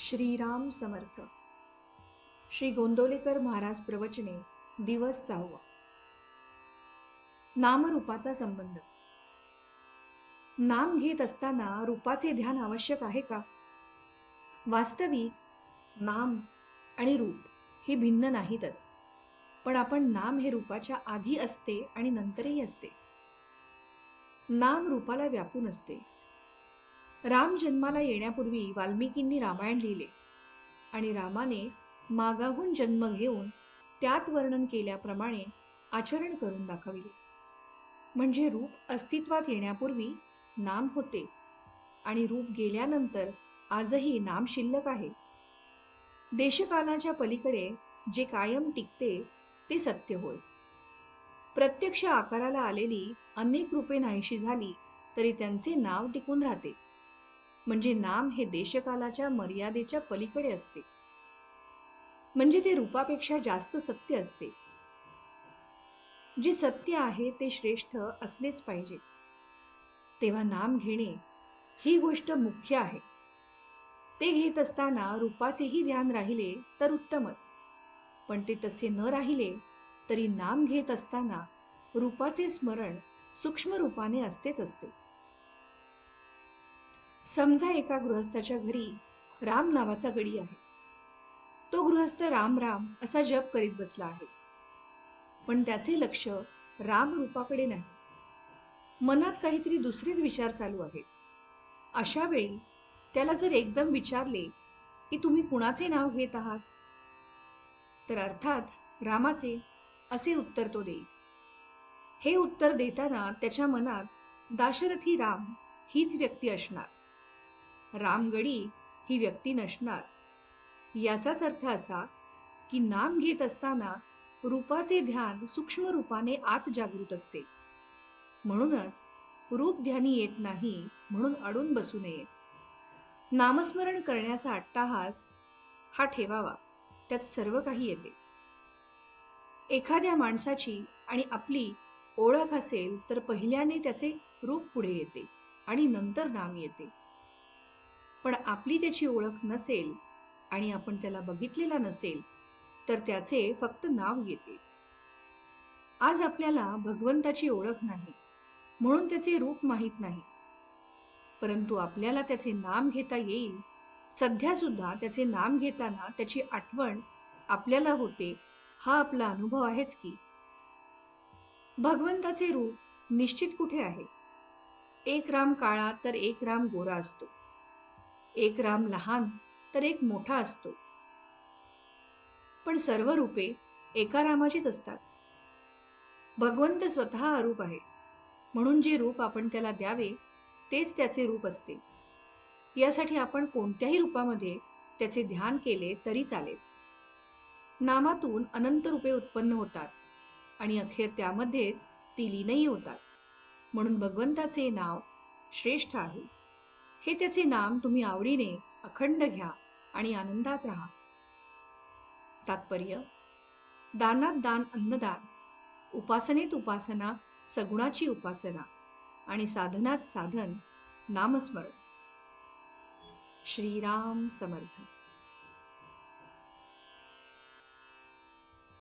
श्रीराम समर्थ. श्री गोंदवलेकर महाराज प्रवचने दिवस 6. नामरूपाचा संबंध. नाम घेत असताना रूपाचे ध्यान आवश्यक आहे का? वास्तविक नाम आणि रूप ही भिन्न नाहीतच, पण आपण नाम हे रूपाच्या आधी असते आणि नंतरही असते. नाम रूपाला व्यापून असते. राम जन्माला येण्यापूर्वी वाल्मिकींनी रामायण लिहिले आणि रामाने मागाहून जन्म घेऊन त्यात वर्णन केल्याप्रमाणे आचरण करून दाखविले. म्हणजे रूप अस्तित्वात येण्यापूर्वी नाम होते आणि रूप गेल्यानंतर आजही नाम शिल्लक आहे. देशकालाच्या पलीकडे जे कायम टिकते ते सत्य होय. प्रत्यक्ष आकाराला आलेली अनेक रूपे नाहीशी झाली तरी त्यांचे नाव टिकून राहते. म्हणजे नाम हे देशकालाच्या मर्यादेच्या पलीकडे असते. म्हणजे ते रूपापेक्षा जास्त सत्य असते. जे सत्य आहे ते श्रेष्ठ असलेच पाहिजे. तेव्हा नाम घेणे ही गोष्ट मुख्य आहे. ते घेत असताना रूपाचेही ध्यान राहिले तर उत्तमच, पण ते तसे न राहिले तरी नाम घेत असताना रूपाचे स्मरण सूक्ष्म रूपाने असतेच असते. समजा एका गृहस्थाच्या घरी राम नावाचा गडी आहे. तो गृहस्थ राम राम असा जप करीत बसला आहे, पण त्याचे लक्ष राम रूपाकडे नाही. मनात काहीतरी दुसरेच विचार चालू आहेत. अशा वेळी त्याला जर एकदम विचारले की तुम्ही कुणाचे नाव घेत आहात, तर अर्थात रामाचे असे उत्तर तो देईल. हे उत्तर देताना त्याच्या मनात दाशरथी राम हीच व्यक्ती असणार, रामगडी ही व्यक्ती नसणार. याचाच अर्थ असा की नाम घेत असताना रूपाचे ध्यान सूक्ष्म रूपाने आत जागृत असते. म्हणूनच रूप ध्यानी येत नाही म्हणून अडून बसू नये. नामस्मरण करण्याचा अट्टाहास हा ठेवावा, त्यात सर्व काही येते. एखाद्या माणसाची आणि आपली ओळख असेल तर पहिल्याने त्याचे रूप पुढे येते आणि नंतर नाम येते. पण आपली त्याची ओळख नसेल आणि आपण त्याला बघितलेला नसेल तर त्याचे फक्त नाव येते. आज आपल्याला भगवंताची ओळख नाही म्हणून त्याचे रूप माहीत नाही, परंतु आपल्याला त्याचे नाम घेता येईल. सध्या सुद्धा त्याचे नाम घेताना त्याची आठवण आपल्याला होते, हा आपला अनुभव आहेच की. भगवंताचे रूप निश्चित कुठे आहे? एक राम काळा तर एक राम गोरा असतो, एक राम लहान तर एक मोठा असतो, पण सर्व रूपे एका रामाचीच असतात. भगवंत स्वतः अरूप आहे म्हणून जे रूप आपण त्याला द्यावे तेच त्याचे रूप असते. यासाठी आपण कोणत्याही रूपामध्ये त्याचे ध्यान केले तरी चालेल. नामातून अनंत रूपे उत्पन्न होतात आणि अखेर त्यामध्येच ती लीनही होतात. म्हणून भगवंताचे नाव श्रेष्ठ आहे. हे त्याचे नाम तुम्ही आवडीने अखंड घ्या आणि आनंदात राहा. तात्पर्य: दानात दान अन्नदान, उपासनेत उपासना सगुणाची उपासना आणि साधनात साधन नामस्मरण. श्रीराम समर्थ.